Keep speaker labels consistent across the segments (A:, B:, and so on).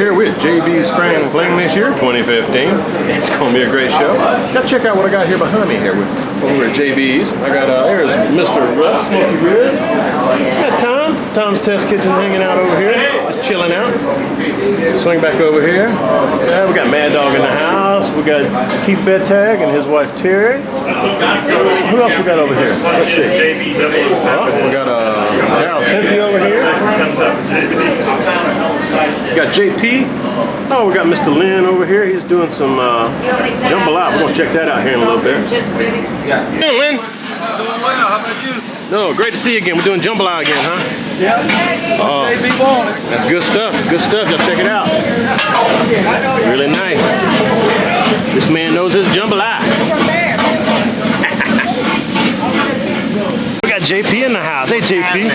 A: Here we're at JB's Spring Fling this year, 2015. It's going to be a great show. Now check out what I got here behind me here. We're at JB's. I got, there's Mr. Russ, Smoky Red. Got Tom. Tom's Test Kitchen hanging out over here, just chilling out. Swing back over here. Yeah, we got Mad Dog in the house. We got Keith Bedtag and his wife Terry. Who else we got over here? Let's see. We got Daryl Cincy over here. We got JP. Oh, we got Mr. Lynn over here. He's doing some jambalaya. We're going to check that out here in a little bit. Hey, Lynn.
B: How about you?
A: No, great to see you again. We're doing jambalaya again, huh?
B: Yeah.
A: That's good stuff. Good stuff. Y'all check it out. Really nice. This man knows his jambalaya. We got JP in the house. Hey, JP.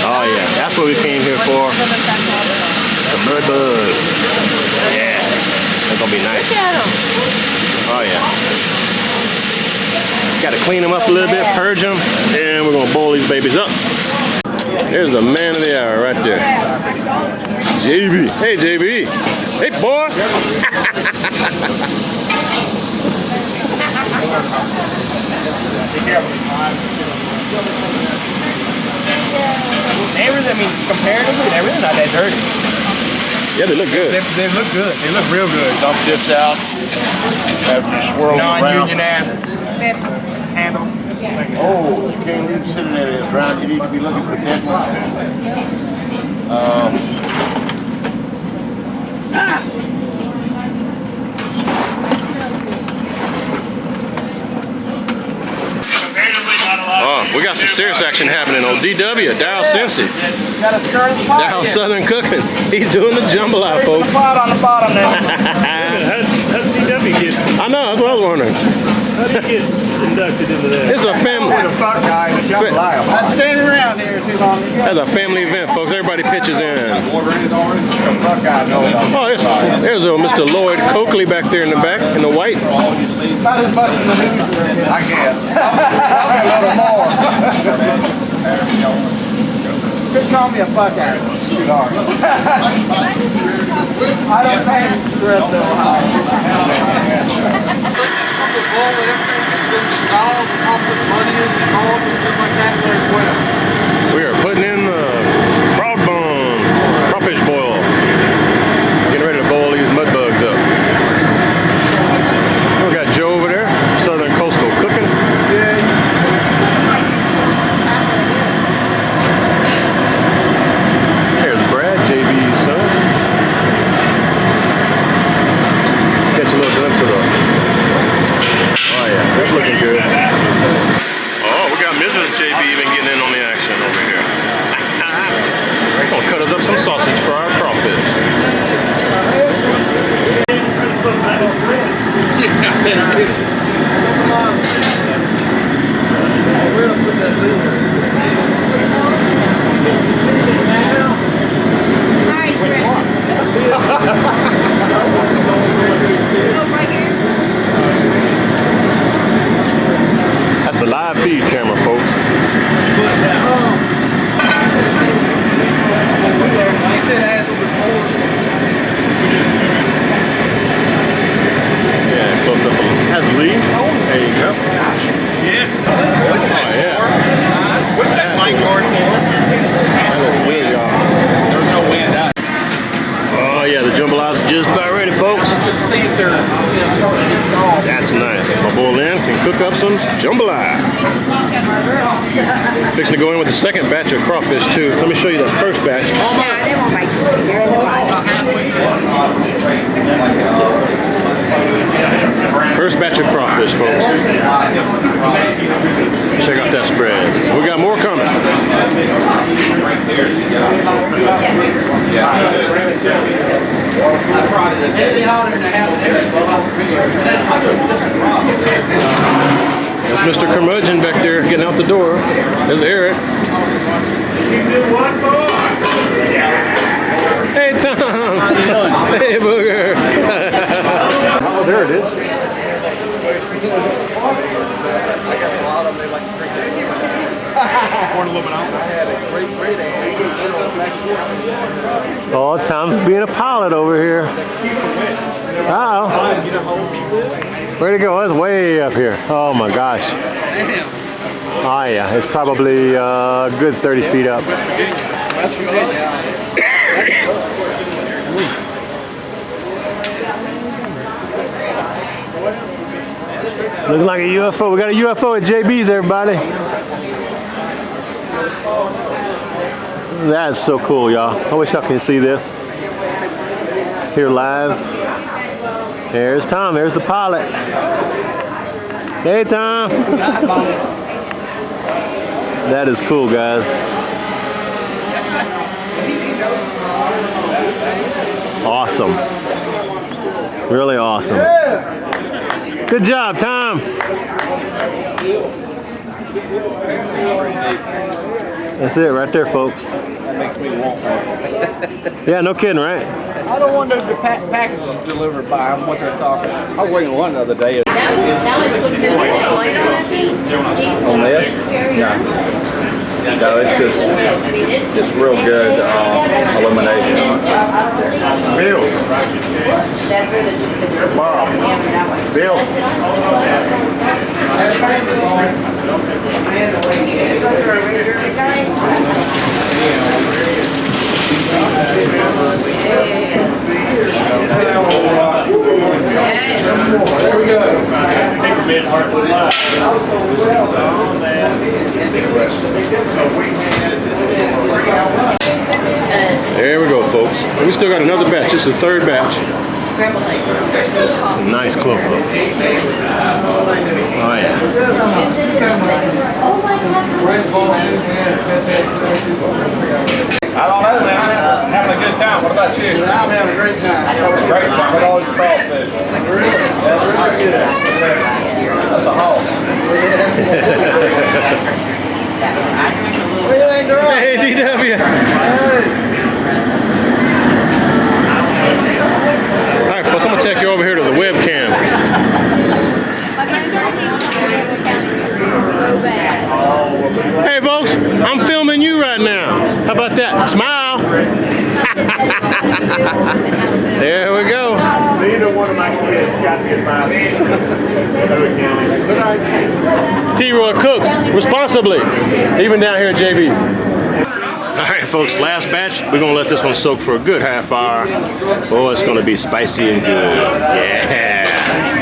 A: Oh, yeah. That's what we came here for. The bird bug. Yeah. That's going to be nice. Oh, yeah. Got to clean them up a little bit, purge them, and we're going to boil these babies up. There's the man of the hour right there. JB. Hey, JB. Hey, boy.
B: Everything, I mean, comparatively, everything's not that dirty.
A: Yeah, they look good.
B: They look good. They look real good.
C: Dump this out. Have you swirl around.
B: Non-union ass handle.
C: Oh, you can't leave sitting there as round. You need to be looking for dead ones.
A: Oh, we got some serious action happening on DW, Daryl Cincy.
B: Got a skirt in the pot.
A: Daryl Southern Cooking. He's doing the jambalaya, folks.
B: Pot on the bottom there.
D: How's DW get?
A: I know, that's what I was wondering.
D: How do you get inducted into that?
A: It's a family.
B: The fuck guy in the jambalaya. I'm standing around here too long.
A: That's a family event, folks. Everybody pitches in.
B: The fuck guy knows.
A: Oh, there's Mr. Lloyd Coakley back there in the back, in the white.
B: Not as much as the news. I guess. Probably a little more. Just call me a fuck guy. Sweetheart. I don't think the rest of them.
A: We are putting in the frog bone crawfish boil. Getting ready to boil these mud bugs up. We got Joe over there, Southern Coastal Cooking. There's Brad, JB's son. Catch a little glimpse of the. Oh yeah, that's looking good. Oh, we got Mrs. JB even getting in on the action over here. Gonna cut us up some sausage for our crawfish. That's the live feed camera, folks. Yeah, close up. That's Lee. There you go.
B: Yeah.
A: What's that? Oh, yeah.
B: What's that mic cord for?
A: That looks good, y'all.
B: There's no wind out.
A: Oh, yeah, the jambalaya's just about ready, folks.
B: Just see if they're starting to get soft.
A: That's nice. My boy Lynn can cook up some jambalaya. Fixing to go in with the second batch of crawfish, too. Let me show you that first batch. First batch of crawfish, folks. Check out that spread. We got more coming. There's Mr. Curmudgeon back there getting out the door. There's Eric. Hey, Tom. Hey, Booger. Oh, there it is.
B: Pouring a little bit out. I had a great
A: Oh, Tom's being a pilot over here. Uh-oh. Where'd it go? It's way up here. Oh my gosh. Oh yeah, it's probably a good 30 feet up. Looks like a UFO. We got a UFO at JB's, everybody. That's so cool, y'all. I wish y'all can see this. Here live. There's Tom. There's the pilot. Hey, Tom. That is cool, guys. Awesome. Really awesome. Good job, Tom. That's it right there, folks.
B: That makes me want one.
A: Yeah, no kidding, right?
B: I don't wonder if the packages delivered by them, what they're talking. I was waiting one the other day.
E: That was what this light on that thing.
B: On this? Yeah. No, it's just real good illumination on it.
C: Bill.
E: That's where the
C: Bob. Bill.
E: There we go.
A: There we go, folks. We still got another batch. This is the third batch. Nice cloak. Oh yeah.
B: I don't know, man. I'm having a good time. What about you?
C: I'm having a great time.
B: Great time. What all these crawfish? That's really good. That's a haul.
A: Hey, DW. All right, folks, I'm gonna take you over here to the webcam. Hey, folks, I'm filming you right now. How about that? Smile. There we go.
D: Neither one of my kids got me in
A: T-Roy cooks responsibly, even down here at JB's. All right, folks, last batch. We're gonna let this one soak for a good half hour. Oh, it's gonna be spicy and good. Yeah.